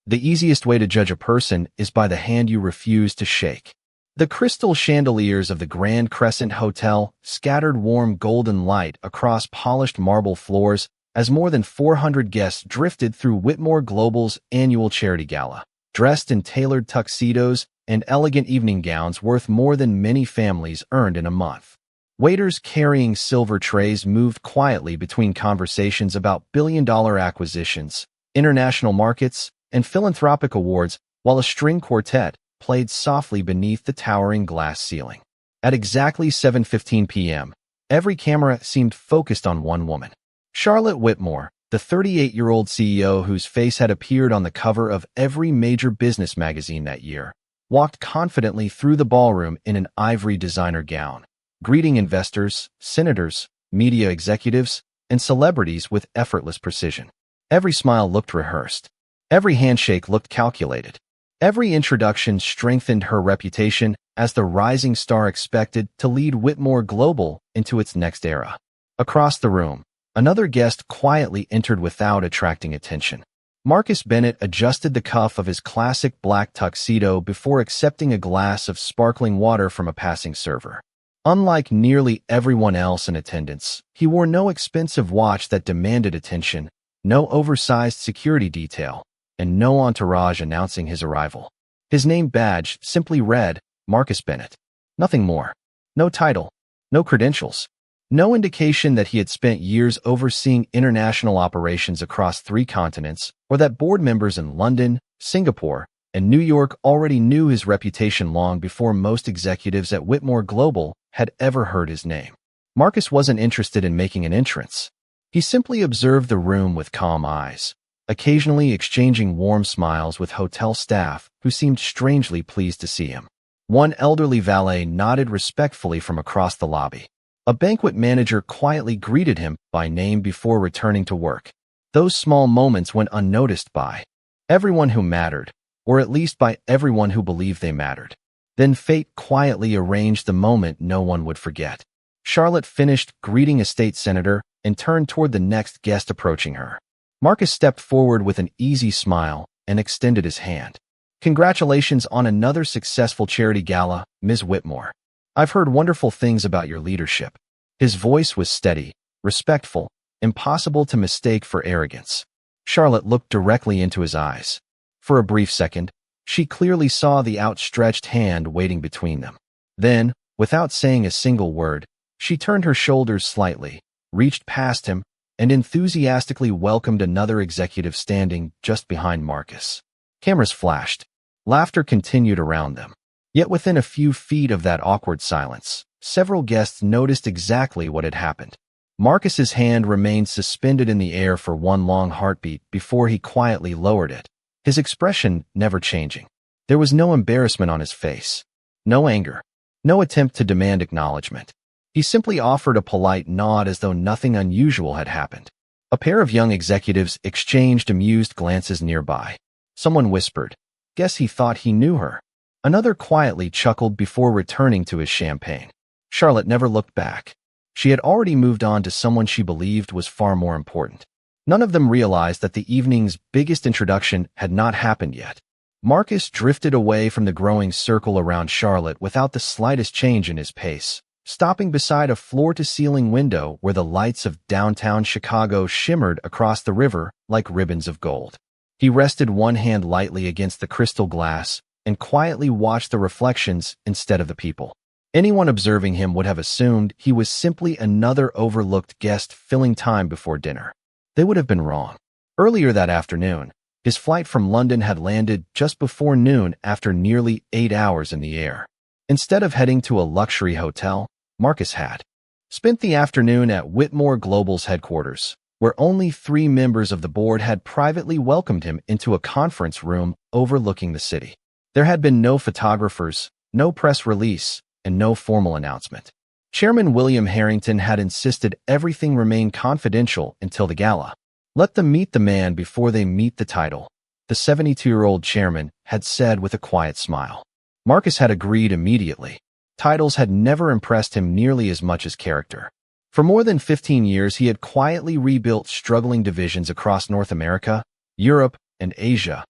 The easiest way to judge a person is by the hand you refuse to shake. The crystal chandeliers of the Grand Crescent Hotel scattered warm golden light across polished marble floors as more than 400 guests drifted through Whitmore Global's annual charity gala, dressed in tailored tuxedos and elegant evening gowns worth more than many families earned in a month. Waiters carrying silver trays moved quietly between conversations about billion-dollar acquisitions, international markets, and philanthropic awards, while a string quartet played softly beneath the towering glass ceiling. At exactly 7:15 p.m., every camera seemed focused on one woman. Charlotte Whitmore, the 38-year-old CEO whose face had appeared on the cover of every major business magazine that year, walked confidently through the ballroom in an ivory designer gown, greeting investors, senators, media executives, and celebrities with effortless precision. Every smile looked rehearsed. Every handshake looked calculated. Every introduction strengthened her reputation as the rising star expected to lead Whitmore Global into its next era. Across the room, another guest quietly entered without attracting attention. Marcus Bennett adjusted the cuff of his classic black tuxedo before accepting a glass of sparkling water from a passing server. Unlike nearly everyone else in attendance, he wore no expensive watch that demanded attention, no oversized security detail, and no entourage announcing his arrival. His name badge simply read, Marcus Bennett. Nothing more. No title. No credentials. No indication that he had spent years overseeing international operations across 3 continents, or that board members in London, Singapore, and New York already knew his reputation long before most executives at Whitmore Global had ever heard his name. Marcus wasn't interested in making an entrance. He simply observed the room with calm eyes, occasionally exchanging warm smiles with hotel staff who seemed strangely pleased to see him. One elderly valet nodded respectfully from across the lobby. A banquet manager quietly greeted him by name before returning to work. Those small moments went unnoticed by everyone who mattered, or at least by everyone who believed they mattered. Then fate quietly arranged the moment no one would forget. Charlotte finished greeting a state senator and turned toward the next guest approaching her. Marcus stepped forward with an easy smile and extended his hand. Congratulations on another successful charity gala, Ms. Whitmore. I've heard wonderful things about your leadership. His voice was steady, respectful, impossible to mistake for arrogance. Charlotte looked directly into his eyes. For a brief second, she clearly saw the outstretched hand waiting between them. Then, without saying a single word, she turned her shoulders slightly, reached past him, and enthusiastically welcomed another executive standing just behind Marcus. Cameras flashed. Laughter continued around them. Yet within a few feet of that awkward silence, several guests noticed exactly what had happened. Marcus's hand remained suspended in the air for one long heartbeat before he quietly lowered it, his expression never changing. There was no embarrassment on his face, no anger, no attempt to demand acknowledgement. He simply offered a polite nod as though nothing unusual had happened. A pair of young executives exchanged amused glances nearby. Someone whispered, "Guess he thought he knew her." Another quietly chuckled before returning to his champagne. Charlotte never looked back. She had already moved on to someone she believed was far more important. None of them realized that the evening's biggest introduction had not happened yet. Marcus drifted away from the growing circle around Charlotte without the slightest change in his pace, stopping beside a floor-to-ceiling window where the lights of downtown Chicago shimmered across the river like ribbons of gold. He rested one hand lightly against the crystal glass and quietly watched the reflections instead of the people. Anyone observing him would have assumed he was simply another overlooked guest filling time before dinner. They would have been wrong. Earlier that afternoon, his flight from London had landed just before noon after nearly 8 hours in the air. Instead of heading to a luxury hotel, Marcus had spent the afternoon at Whitmore Global's headquarters, where only 3 members of the board had privately welcomed him into a conference room overlooking the city. There had been no photographers, no press release, and no formal announcement. Chairman William Harrington had insisted everything remain confidential until the gala. Let them meet the man before they meet the title, the 72-year-old chairman had said with a quiet smile. Marcus had agreed immediately. Titles had never impressed him nearly as much as character. For more than 15 years, he had quietly rebuilt struggling divisions across North America, Europe, and Asia,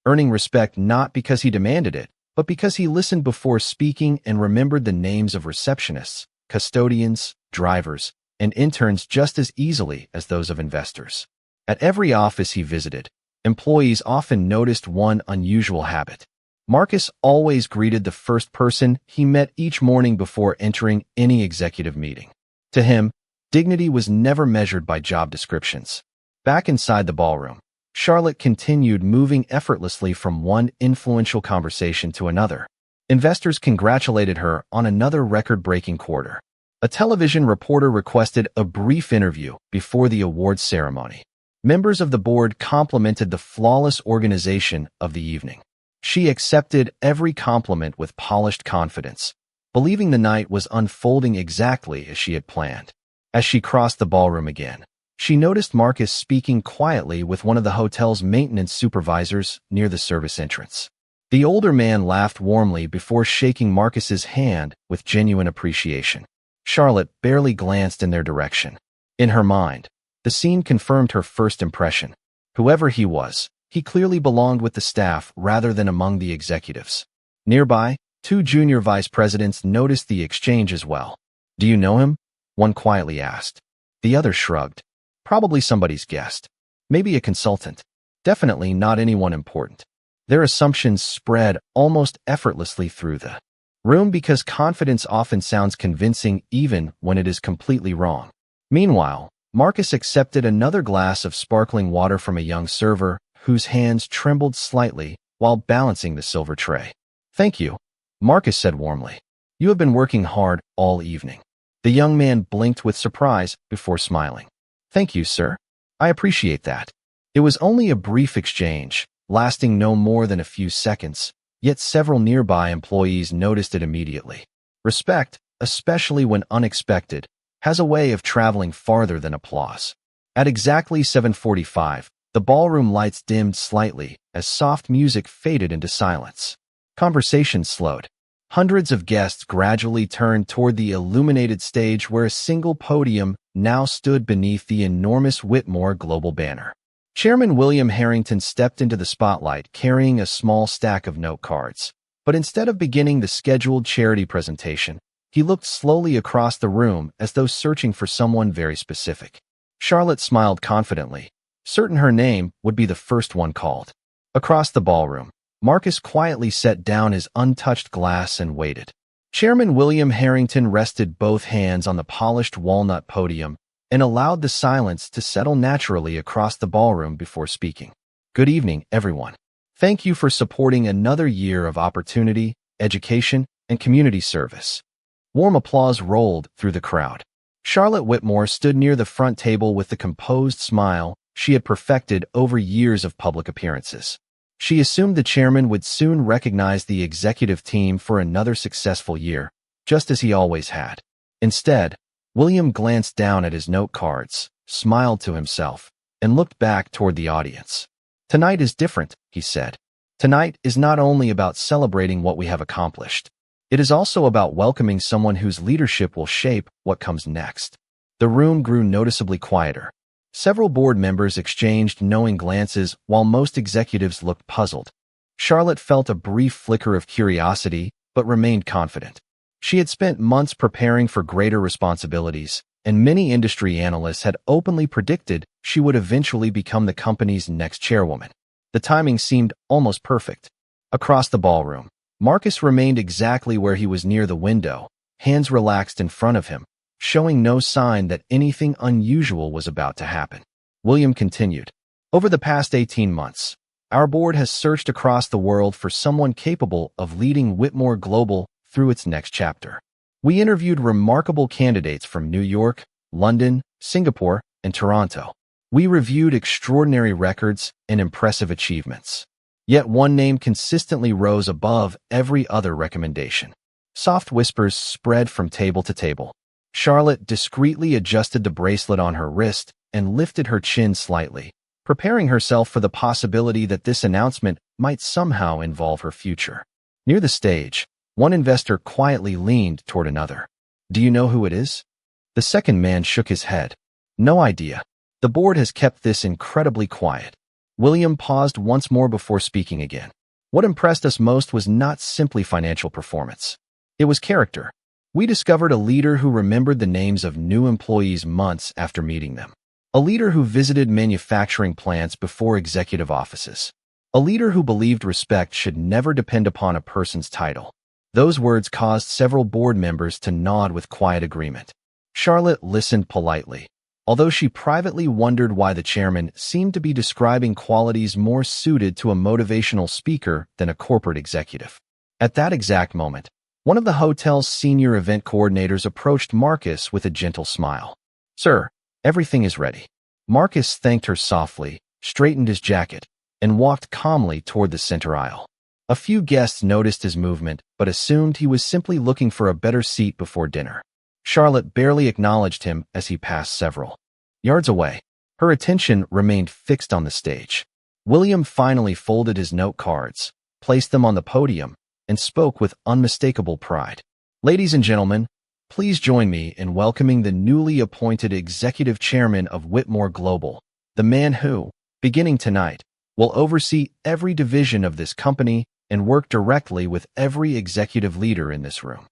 earning respect not because he demanded it, but because he listened before speaking and remembered the names of receptionists, custodians, drivers, and interns just as easily as those of investors. At every office he visited, employees often noticed one unusual habit. Marcus always greeted the first person he met each morning before entering any executive meeting. To him, dignity was never measured by job descriptions. Back inside the ballroom, Charlotte continued moving effortlessly from one influential conversation to another. Investors congratulated her on another record-breaking quarter. A television reporter requested a brief interview before the awards ceremony. Members of the board complimented the flawless organization of the evening. She accepted every compliment with polished confidence, believing the night was unfolding exactly as she had planned. As she crossed the ballroom again, she noticed Marcus speaking quietly with one of the hotel's maintenance supervisors near the service entrance. The older man laughed warmly before shaking Marcus's hand with genuine appreciation. Charlotte barely glanced in their direction. In her mind, the scene confirmed her first impression. Whoever he was, he clearly belonged with the staff rather than among the executives. Nearby, two junior vice presidents noticed the exchange as well. "Do you know him?" one quietly asked. The other shrugged. "Probably somebody's guest. Maybe a consultant. Definitely not anyone important." Their assumptions spread almost effortlessly through the room because confidence often sounds convincing even when it is completely wrong. Meanwhile, Marcus accepted another glass of sparkling water from a young server whose hands trembled slightly while balancing the silver tray. "Thank you," Marcus said warmly. "You have been working hard all evening." The young man blinked with surprise before smiling. "Thank you, sir. I appreciate that." It was only a brief exchange, lasting no more than a few seconds, yet several nearby employees noticed it immediately. Respect, especially when unexpected, has a way of traveling farther than applause. At exactly 7:45, the ballroom lights dimmed slightly as soft music faded into silence. Conversation slowed. Hundreds of guests gradually turned toward the illuminated stage where a single podium now stood beneath the enormous Whitmore Global banner. Chairman William Harrington stepped into the spotlight carrying a small stack of note cards. But instead of beginning the scheduled charity presentation, he looked slowly across the room as though searching for someone very specific. Charlotte smiled confidently, certain her name would be the first one called. Across the ballroom, Marcus quietly set down his untouched glass and waited. Chairman William Harrington rested both hands on the polished walnut podium and allowed the silence to settle naturally across the ballroom before speaking. "Good evening, everyone. Thank you for supporting another year of opportunity, education, and community service." Warm applause rolled through the crowd. Charlotte Whitmore stood near the front table with the composed smile she had perfected over years of public appearances. She assumed the chairman would soon recognize the executive team for another successful year, just as he always had. Instead, William glanced down at his note cards, smiled to himself, and looked back toward the audience. "Tonight is different," he said. "Tonight is not only about celebrating what we have accomplished. It is also about welcoming someone whose leadership will shape what comes next." The room grew noticeably quieter. Several board members exchanged knowing glances while most executives looked puzzled. Charlotte felt a brief flicker of curiosity, but remained confident. She had spent months preparing for greater responsibilities, and many industry analysts had openly predicted she would eventually become the company's next chairwoman. The timing seemed almost perfect. Across the ballroom, Marcus remained exactly where he was near the window, hands relaxed in front of him, showing no sign that anything unusual was about to happen. William continued, "Over the past 18 months, our board has searched across the world for someone capable of leading Whitmore Global through its next chapter. We interviewed remarkable candidates from New York, London, Singapore, and Toronto. We reviewed extraordinary records and impressive achievements. Yet one name consistently rose above every other recommendation." Soft whispers spread from table to table. Charlotte discreetly adjusted the bracelet on her wrist and lifted her chin slightly, preparing herself for the possibility that this announcement might somehow involve her future. Near the stage, one investor quietly leaned toward another. "Do you know who it is?" The second man shook his head. "No idea. The board has kept this incredibly quiet." William paused once more before speaking again. What impressed us most was not simply financial performance. It was character. We discovered a leader who remembered the names of new employees months after meeting them. A leader who visited manufacturing plants before executive offices. A leader who believed respect should never depend upon a person's title. Those words caused several board members to nod with quiet agreement. Charlotte listened politely, although she privately wondered why the chairman seemed to be describing qualities more suited to a motivational speaker than a corporate executive. At that exact moment, one of the hotel's senior event coordinators approached Marcus with a gentle smile. "Sir, everything is ready." Marcus thanked her softly, straightened his jacket, and walked calmly toward the center aisle. A few guests noticed his movement, but assumed he was simply looking for a better seat before dinner. Charlotte barely acknowledged him as he passed several yards away. Her attention remained fixed on the stage. William finally folded his note cards, placed them on the podium, and spoke with unmistakable pride. "Ladies and gentlemen, please join me in welcoming the newly appointed executive chairman of Whitmore Global, the man who, beginning tonight, will oversee every division of this company and work directly with every executive leader in this room."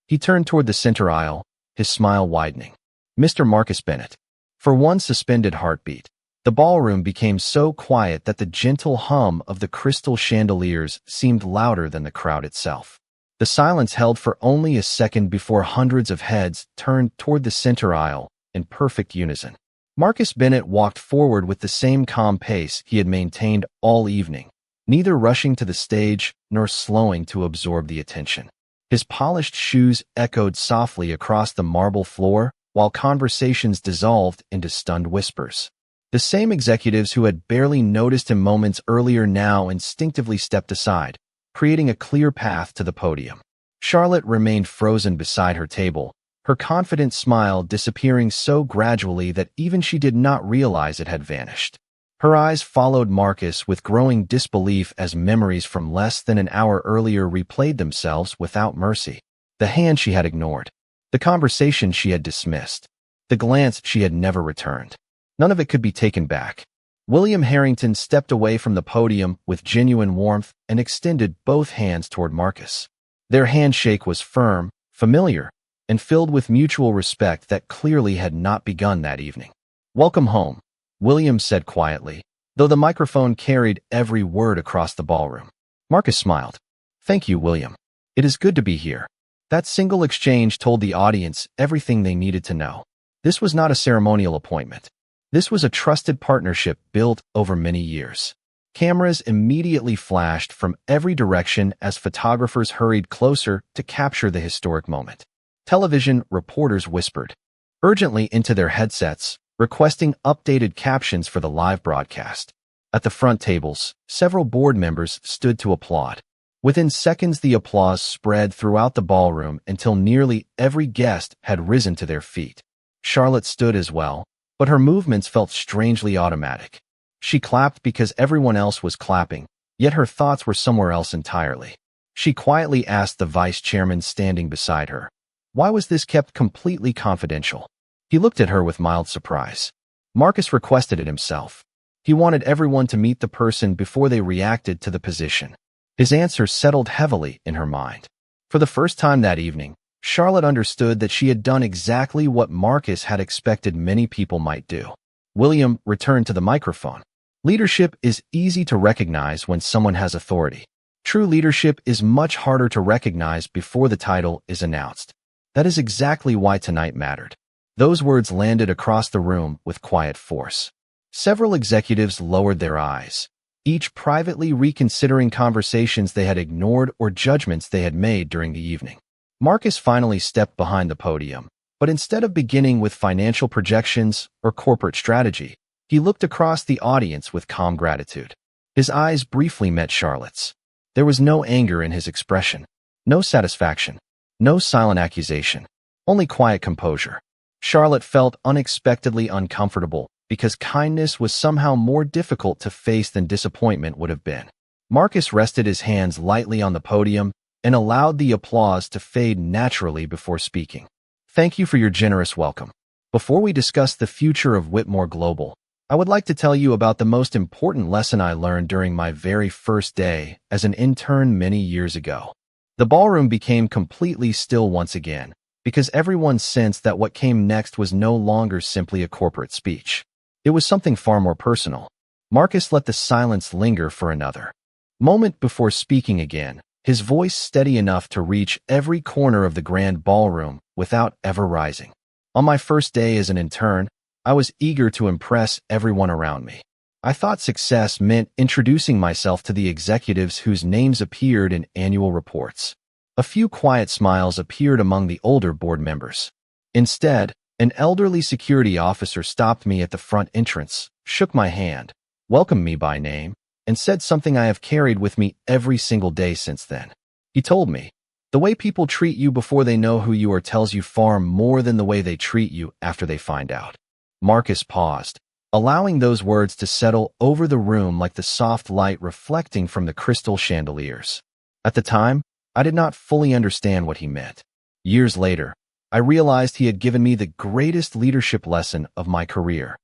He turned toward the center aisle, his smile widening. "Mr. Marcus Bennett." For one suspended heartbeat, the ballroom became so quiet that the gentle hum of the crystal chandeliers seemed louder than the crowd itself. The silence held for only a second before hundreds of heads turned toward the center aisle in perfect unison. Marcus Bennett walked forward with the same calm pace he had maintained all evening, neither rushing to the stage nor slowing to absorb the attention. His polished shoes echoed softly across the marble floor, while conversations dissolved into stunned whispers. The same executives who had barely noticed him moments earlier now instinctively stepped aside, creating a clear path to the podium. Charlotte remained frozen beside her table, her confident smile disappearing so gradually that even she did not realize it had vanished. Her eyes followed Marcus with growing disbelief as memories from less than an hour earlier replayed themselves without mercy. The hand she had ignored, the conversation she had dismissed, the glance she had never returned. None of it could be taken back. William Harrington stepped away from the podium with genuine warmth and extended both hands toward Marcus. Their handshake was firm, familiar, and filled with mutual respect that clearly had not begun that evening. "Welcome home," William said quietly, though the microphone carried every word across the ballroom. Marcus smiled. "Thank you, William. It is good to be here." That single exchange told the audience everything they needed to know. This was not a ceremonial appointment. This was a trusted partnership built over many years. Cameras immediately flashed from every direction as photographers hurried closer to capture the historic moment. Television reporters whispered urgently into their headsets, requesting updated captions for the live broadcast. At the front tables, several board members stood to applaud. Within seconds, the applause spread throughout the ballroom until nearly every guest had risen to their feet. Charlotte stood as well, but her movements felt strangely automatic. She clapped because everyone else was clapping, yet her thoughts were somewhere else entirely. She quietly asked the vice chairman standing beside her, why was this kept completely confidential? He looked at her with mild surprise. Marcus requested it himself. He wanted everyone to meet the person before they reacted to the position. His answer settled heavily in her mind. For the first time that evening, Charlotte understood that she had done exactly what Marcus had expected many people might do. William returned to the microphone. Leadership is easy to recognize when someone has authority. True leadership is much harder to recognize before the title is announced. That is exactly why tonight mattered. Those words landed across the room with quiet force. Several executives lowered their eyes, each privately reconsidering conversations they had ignored or judgments they had made during the evening. Marcus finally stepped behind the podium, but instead of beginning with financial projections or corporate strategy, he looked across the audience with calm gratitude. His eyes briefly met Charlotte's. There was no anger in his expression, no satisfaction, no silent accusation, only quiet composure. Charlotte felt unexpectedly uncomfortable because kindness was somehow more difficult to face than disappointment would have been. Marcus rested his hands lightly on the podium and allowed the applause to fade naturally before speaking. Thank you for your generous welcome. Before we discuss the future of Whitmore Global, I would like to tell you about the most important lesson I learned during my very first day as an intern many years ago. The ballroom became completely still once again, because everyone sensed that what came next was no longer simply a corporate speech. It was something far more personal. Marcus let the silence linger for another moment before speaking again, his voice steady enough to reach every corner of the grand ballroom without ever rising. On my first day as an intern, I was eager to impress everyone around me. I thought success meant introducing myself to the executives whose names appeared in annual reports. A few quiet smiles appeared among the older board members. Instead, an elderly security officer stopped me at the front entrance, shook my hand, welcomed me by name, and said something I have carried with me every single day since then. He told me, "The way people treat you before they know who you are tells you far more than the way they treat you after they find out." Marcus paused, allowing those words to settle over the room like the soft light reflecting from the crystal chandeliers. At the time, I did not fully understand what he meant. Years later, I realized he had given me the greatest leadership lesson of my career.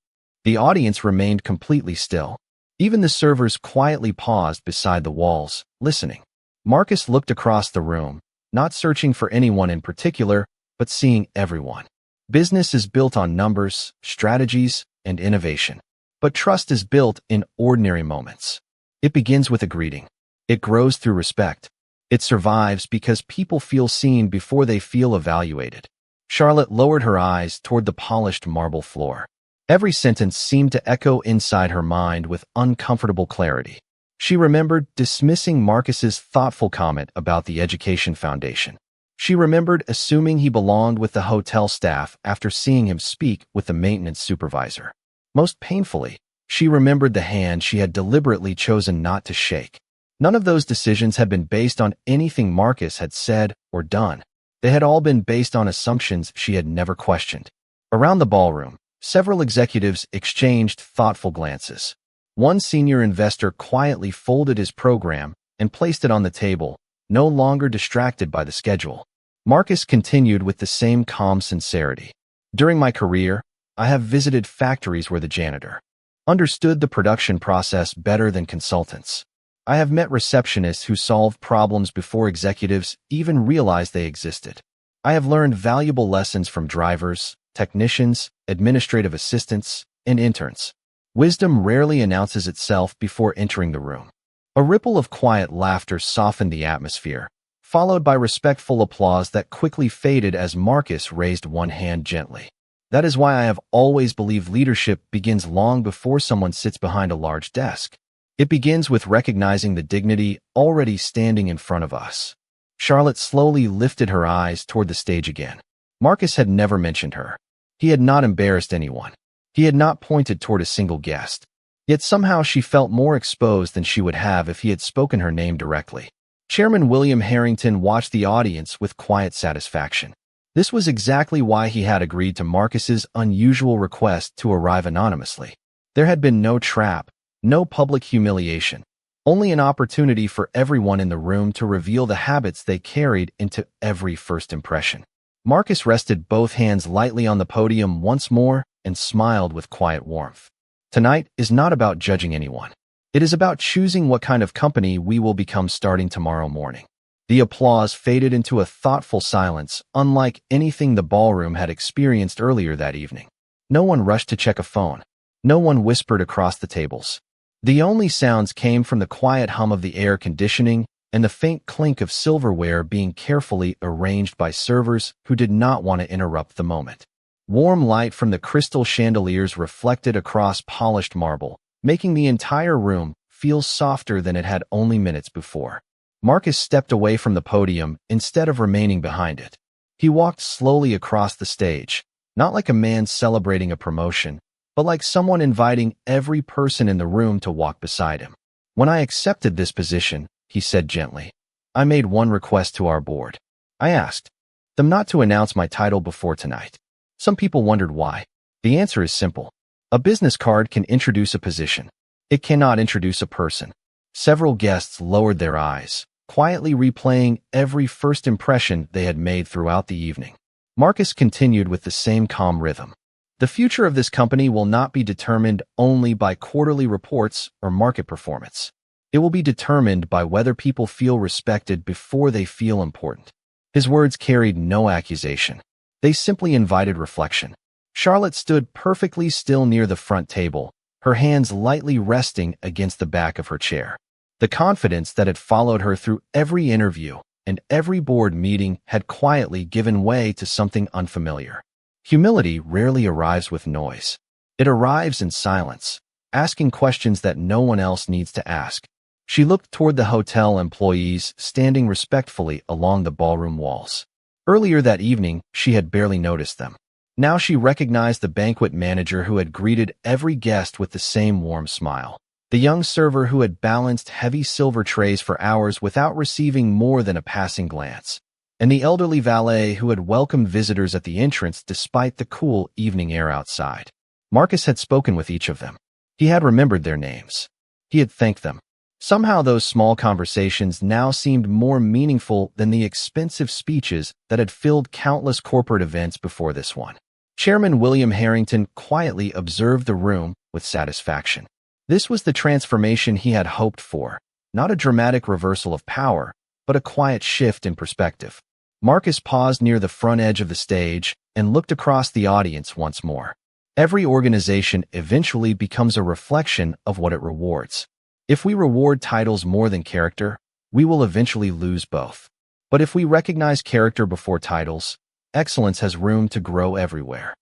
The audience remained completely still. Even the servers quietly paused beside the walls, listening. Marcus looked across the room, not searching for anyone in particular, but seeing everyone. Business is built on numbers, strategies, and innovation. But trust is built in ordinary moments. It begins with a greeting. It grows through respect. It survives because people feel seen before they feel evaluated. Charlotte lowered her eyes toward the polished marble floor. Every sentence seemed to echo inside her mind with uncomfortable clarity. She remembered dismissing Marcus's thoughtful comment about the Education Foundation. She remembered assuming he belonged with the hotel staff after seeing him speak with the maintenance supervisor. Most painfully, she remembered the hand she had deliberately chosen not to shake. None of those decisions had been based on anything Marcus had said or done. They had all been based on assumptions she had never questioned. Around the ballroom, several executives exchanged thoughtful glances. One senior investor quietly folded his program and placed it on the table, no longer distracted by the schedule. Marcus continued with the same calm sincerity. During my career, I have visited factories where the janitor understood the production process better than consultants. I have met receptionists who solved problems before executives even realized they existed. I have learned valuable lessons from drivers, technicians, administrative assistants, and interns. Wisdom rarely announces itself before entering the room. A ripple of quiet laughter softened the atmosphere, followed by respectful applause that quickly faded as Marcus raised one hand gently. That is why I have always believed leadership begins long before someone sits behind a large desk. It begins with recognizing the dignity already standing in front of us. Charlotte slowly lifted her eyes toward the stage again. Marcus had never mentioned her. He had not embarrassed anyone. He had not pointed toward a single guest. Yet somehow she felt more exposed than she would have if he had spoken her name directly. Chairman William Harrington watched the audience with quiet satisfaction. This was exactly why he had agreed to Marcus's unusual request to arrive anonymously. There had been no trap, no public humiliation, only an opportunity for everyone in the room to reveal the habits they carried into every first impression. Marcus rested both hands lightly on the podium once more and smiled with quiet warmth. Tonight is not about judging anyone. It is about choosing what kind of company we will become starting tomorrow morning. The applause faded into a thoughtful silence, unlike anything the ballroom had experienced earlier that evening. No one rushed to check a phone. No one whispered across the tables. The only sounds came from the quiet hum of the air conditioning and the faint clink of silverware being carefully arranged by servers who did not want to interrupt the moment. Warm light from the crystal chandeliers reflected across polished marble, making the entire room feel softer than it had only minutes before. Marcus stepped away from the podium instead of remaining behind it. He walked slowly across the stage, not like a man celebrating a promotion, but like someone inviting every person in the room to walk beside him. "When I accepted this position," he said gently, "I made one request to our board. I asked them not to announce my title before tonight." Some people wondered why. The answer is simple. A business card can introduce a position. It cannot introduce a person. Several guests lowered their eyes, quietly replaying every first impression they had made throughout the evening. Marcus continued with the same calm rhythm. The future of this company will not be determined only by quarterly reports or market performance. It will be determined by whether people feel respected before they feel important. His words carried no accusation. They simply invited reflection. Charlotte stood perfectly still near the front table, her hands lightly resting against the back of her chair. The confidence that had followed her through every interview and every board meeting had quietly given way to something unfamiliar. Humility rarely arrives with noise. It arrives in silence, asking questions that no one else needs to ask. She looked toward the hotel employees standing respectfully along the ballroom walls. Earlier that evening, she had barely noticed them. Now she recognized the banquet manager who had greeted every guest with the same warm smile. The young server who had balanced heavy silver trays for hours without receiving more than a passing glance. And the elderly valet who had welcomed visitors at the entrance despite the cool evening air outside. Marcus had spoken with each of them. He had remembered their names. He had thanked them. Somehow those small conversations now seemed more meaningful than the expensive speeches that had filled countless corporate events before this one. Chairman William Harrington quietly observed the room with satisfaction. This was the transformation he had hoped for, not a dramatic reversal of power, but a quiet shift in perspective. Marcus paused near the front edge of the stage and looked across the audience once more. Every organization eventually becomes a reflection of what it rewards. If we reward titles more than character, we will eventually lose both. But if we recognize character before titles, excellence has room to grow everywhere.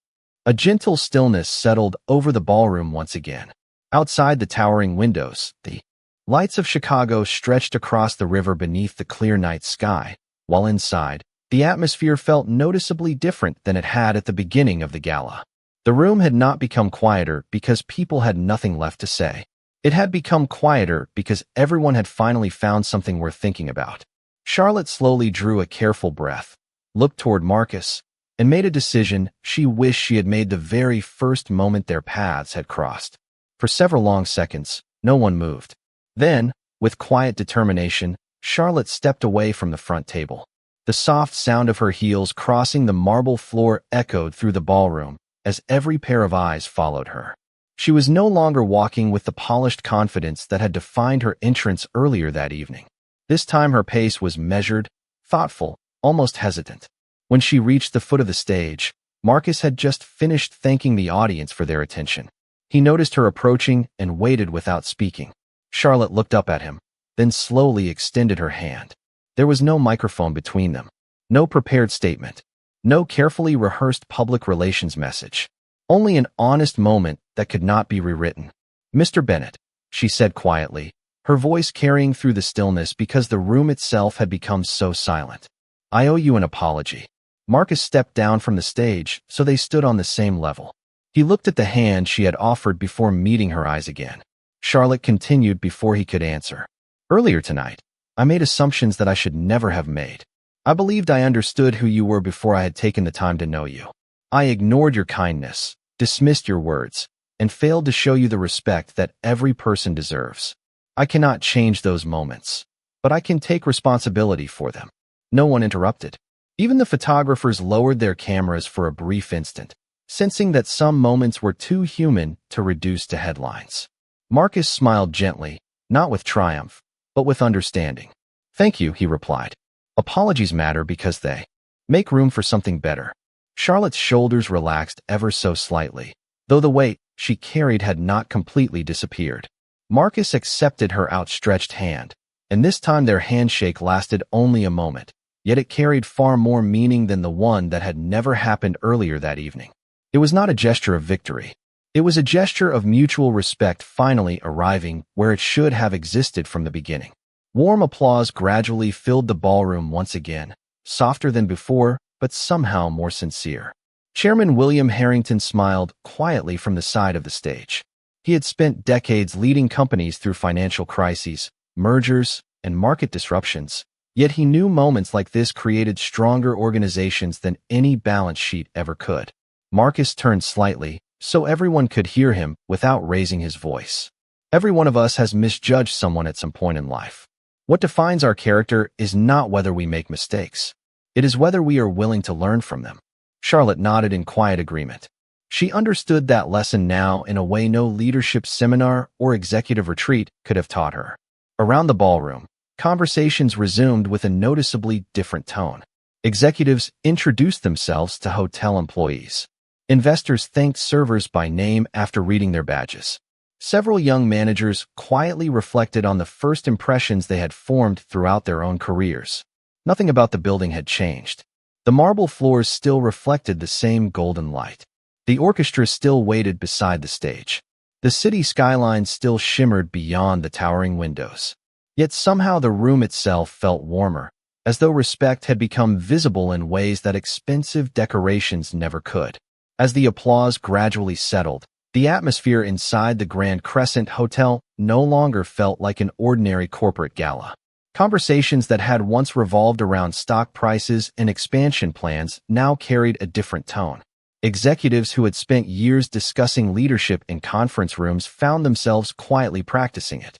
A gentle stillness settled over the ballroom once again. Outside the towering windows, the lights of Chicago stretched across the river beneath the clear night sky, while inside, the atmosphere felt noticeably different than it had at the beginning of the gala. The room had not become quieter because people had nothing left to say. It had become quieter because everyone had finally found something worth thinking about. Charlotte slowly drew a careful breath, looked toward Marcus, and made a decision she wished she had made the very first moment their paths had crossed. For several long seconds, no one moved. Then, with quiet determination, Charlotte stepped away from the front table. The soft sound of her heels crossing the marble floor echoed through the ballroom as every pair of eyes followed her. She was no longer walking with the polished confidence that had defined her entrance earlier that evening. This time her pace was measured, thoughtful, almost hesitant. When she reached the foot of the stage, Marcus had just finished thanking the audience for their attention. He noticed her approaching and waited without speaking. Charlotte looked up at him, then slowly extended her hand. There was no microphone between them, no prepared statement, no carefully rehearsed public relations message. Only an honest moment that could not be rewritten. "Mr. Bennett," she said quietly, her voice carrying through the stillness because the room itself had become so silent. "I owe you an apology." Marcus stepped down from the stage so they stood on the same level. He looked at the hand she had offered before meeting her eyes again. Charlotte continued before he could answer. "Earlier tonight, I made assumptions that I should never have made. I believed I understood who you were before I had taken the time to know you. I ignored your kindness, dismissed your words, and failed to show you the respect that every person deserves. I cannot change those moments, but I can take responsibility for them." No one interrupted. Even the photographers lowered their cameras for a brief instant, sensing that some moments were too human to reduce to headlines. Marcus smiled gently, not with triumph, but with understanding. "Thank you," he replied. "Apologies matter because they make room for something better." Charlotte's shoulders relaxed ever so slightly, though the weight she carried had not completely disappeared. Marcus accepted her outstretched hand, and this time their handshake lasted only a moment, yet it carried far more meaning than the one that had never happened earlier that evening. It was not a gesture of victory. It was a gesture of mutual respect finally arriving where it should have existed from the beginning. Warm applause gradually filled the ballroom once again, softer than before, but somehow more sincere. Chairman William Harrington smiled quietly from the side of the stage. He had spent decades leading companies through financial crises, mergers, and market disruptions, yet he knew moments like this created stronger organizations than any balance sheet ever could. Marcus turned slightly, so everyone could hear him without raising his voice. "Every one of us has misjudged someone at some point in life. What defines our character is not whether we make mistakes. It is whether we are willing to learn from them." Charlotte nodded in quiet agreement. She understood that lesson now in a way no leadership seminar or executive retreat could have taught her. Around the ballroom, conversations resumed with a noticeably different tone. Executives introduced themselves to hotel employees. Investors thanked servers by name after reading their badges. Several young managers quietly reflected on the first impressions they had formed throughout their own careers. Nothing about the building had changed. The marble floors still reflected the same golden light. The orchestra still waited beside the stage. The city skyline still shimmered beyond the towering windows. Yet somehow the room itself felt warmer, as though respect had become visible in ways that expensive decorations never could. As the applause gradually settled, the atmosphere inside the Grand Crescent Hotel no longer felt like an ordinary corporate gala. Conversations that had once revolved around stock prices and expansion plans now carried a different tone. Executives who had spent years discussing leadership in conference rooms found themselves quietly practicing it.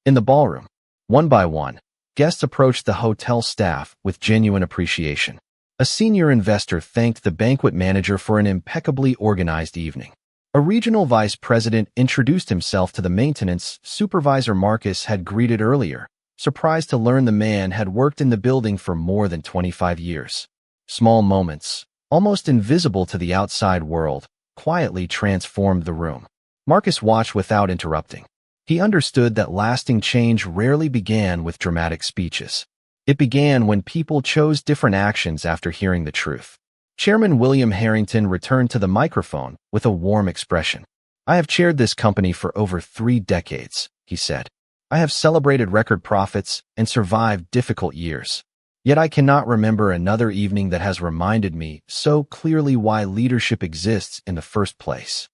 In the ballroom, one by one, guests approached the hotel staff with genuine appreciation. A senior investor thanked the banquet manager for an impeccably organized evening. A regional vice president introduced himself to the maintenance supervisor Marcus had greeted earlier, surprised to learn the man had worked in the building for more than 25 years. Small moments, almost invisible to the outside world, quietly transformed the room. Marcus watched without interrupting. He understood that lasting change rarely began with dramatic speeches. It began when people chose different actions after hearing the truth. Chairman William Harrington returned to the microphone with a warm expression. "I have chaired this company for over 3 decades," he said. "I have celebrated record profits and survived difficult years. Yet I cannot remember another evening that has reminded me so clearly why leadership exists in the first place."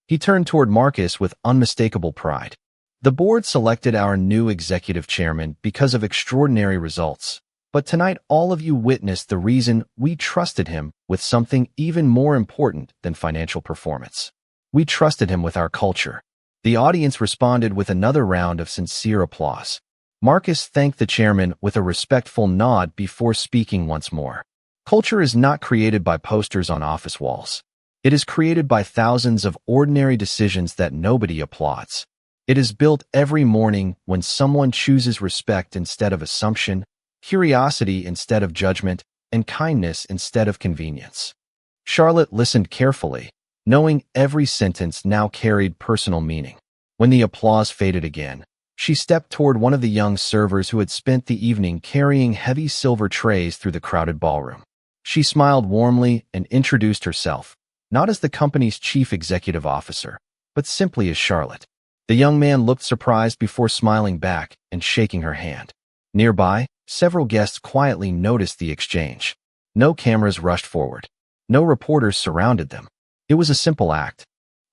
He turned toward Marcus with unmistakable pride. "The board selected our new executive chairman because of extraordinary results. But tonight all of you witnessed the reason we trusted him with something even more important than financial performance. We trusted him with our culture." The audience responded with another round of sincere applause. Marcus thanked the chairman with a respectful nod before speaking once more. "Culture is not created by posters on office walls. It is created by thousands of ordinary decisions that nobody applauds. It is built every morning when someone chooses respect instead of assumption, curiosity instead of judgment, and kindness instead of convenience." Charlotte listened carefully, knowing every sentence now carried personal meaning. When the applause faded again, she stepped toward one of the young servers who had spent the evening carrying heavy silver trays through the crowded ballroom. She smiled warmly and introduced herself, not as the company's chief executive officer, but simply as Charlotte. The young man looked surprised before smiling back and shaking her hand. Nearby, several guests quietly noticed the exchange. No cameras rushed forward. No reporters surrounded them. It was a simple act.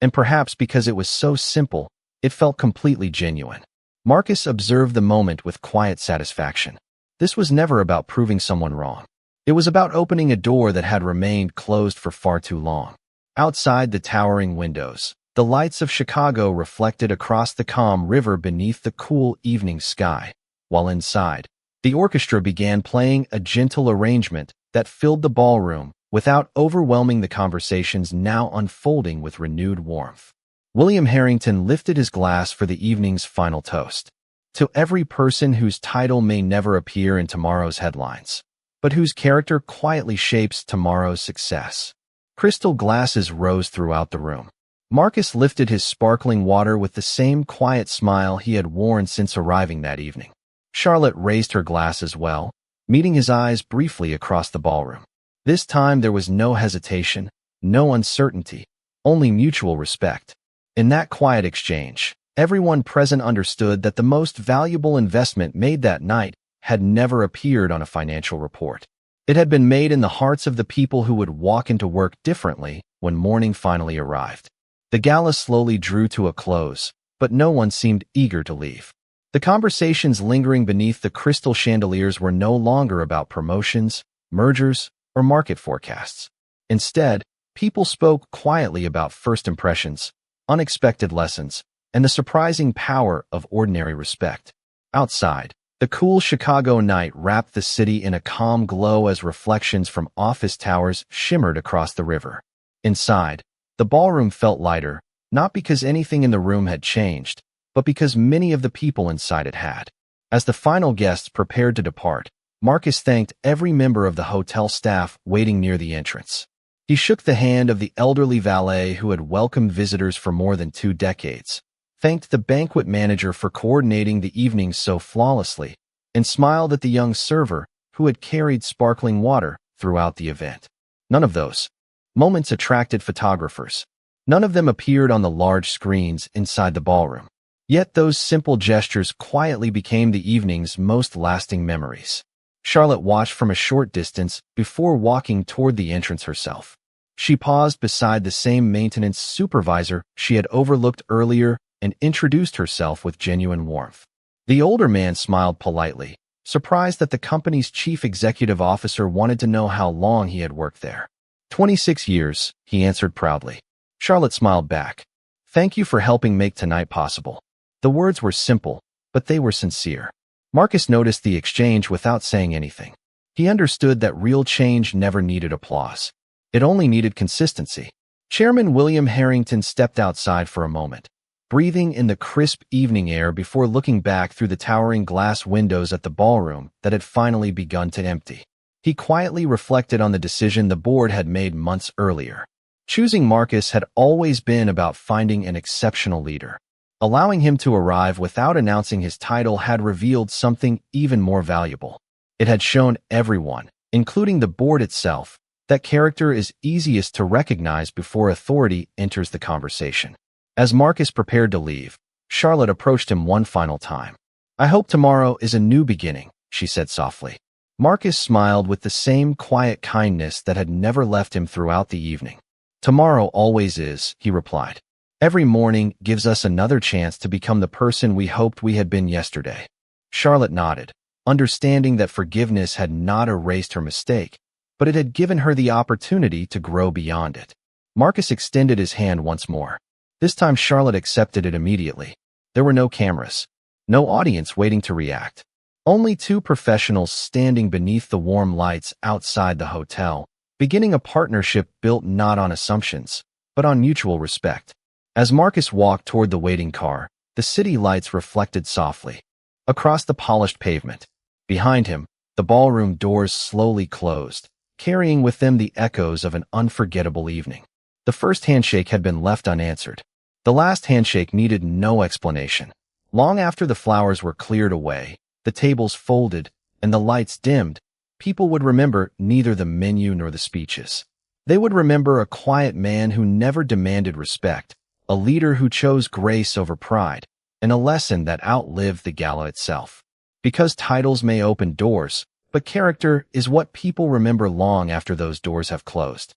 And perhaps because it was so simple, it felt completely genuine. Marcus observed the moment with quiet satisfaction. This was never about proving someone wrong. It was about opening a door that had remained closed for far too long. Outside the towering windows, the lights of Chicago reflected across the calm river beneath the cool evening sky, while inside, the orchestra began playing a gentle arrangement that filled the ballroom without overwhelming the conversations now unfolding with renewed warmth. William Harrington lifted his glass for the evening's final toast. "To every person whose title may never appear in tomorrow's headlines, but whose character quietly shapes tomorrow's success." Crystal glasses rose throughout the room. Marcus lifted his sparkling water with the same quiet smile he had worn since arriving that evening. Charlotte raised her glass as well, meeting his eyes briefly across the ballroom. This time there was no hesitation, no uncertainty, only mutual respect. In that quiet exchange, everyone present understood that the most valuable investment made that night had never appeared on a financial report. It had been made in the hearts of the people who would walk into work differently when morning finally arrived. The gala slowly drew to a close, but no one seemed eager to leave. The conversations lingering beneath the crystal chandeliers were no longer about promotions, mergers, or market forecasts. Instead, people spoke quietly about first impressions, unexpected lessons, and the surprising power of ordinary respect. Outside, the cool Chicago night wrapped the city in a calm glow as reflections from office towers shimmered across the river. Inside, The ballroom felt lighter, not because anything in the room had changed, but because many of the people inside it had. As the final guests prepared to depart, Marcus thanked every member of the hotel staff waiting near the entrance. He shook the hand of the elderly valet who had welcomed visitors for more than 2 decades, thanked the banquet manager for coordinating the evening so flawlessly, and smiled at the young server who had carried sparkling water throughout the event. None of those moments attracted photographers. None of them appeared on the large screens inside the ballroom. Yet those simple gestures quietly became the evening's most lasting memories. Charlotte watched from a short distance before walking toward the entrance herself. She paused beside the same maintenance supervisor she had overlooked earlier and introduced herself with genuine warmth. The older man smiled politely, surprised that the company's chief executive officer wanted to know how long he had worked there. 26 years, he answered proudly. Charlotte smiled back. Thank you for helping make tonight possible. The words were simple, but they were sincere. Marcus noticed the exchange without saying anything. He understood that real change never needed applause. It only needed consistency. Chairman William Harrington stepped outside for a moment, breathing in the crisp evening air before looking back through the towering glass windows at the ballroom that had finally begun to empty. He quietly reflected on the decision the board had made months earlier. Choosing Marcus had always been about finding an exceptional leader. Allowing him to arrive without announcing his title had revealed something even more valuable. It had shown everyone, including the board itself, that character is easiest to recognize before authority enters the conversation. As Marcus prepared to leave, Charlotte approached him one final time. I hope tomorrow is a new beginning, she said softly. Marcus smiled with the same quiet kindness that had never left him throughout the evening. Tomorrow always is, he replied. Every morning gives us another chance to become the person we hoped we had been yesterday. Charlotte nodded, understanding that forgiveness had not erased her mistake, but it had given her the opportunity to grow beyond it. Marcus extended his hand once more. This time Charlotte accepted it immediately. There were no cameras, no audience waiting to react. Only 2 professionals standing beneath the warm lights outside the hotel, beginning a partnership built not on assumptions, but on mutual respect. As Marcus walked toward the waiting car, the city lights reflected softly across the polished pavement. Behind him, the ballroom doors slowly closed, carrying with them the echoes of an unforgettable evening. The first handshake had been left unanswered. The last handshake needed no explanation. Long after the flowers were cleared away, the tables folded, and the lights dimmed, people would remember neither the menu nor the speeches. They would remember a quiet man who never demanded respect, a leader who chose grace over pride, and a lesson that outlived the gala itself. Because titles may open doors, but character is what people remember long after those doors have closed.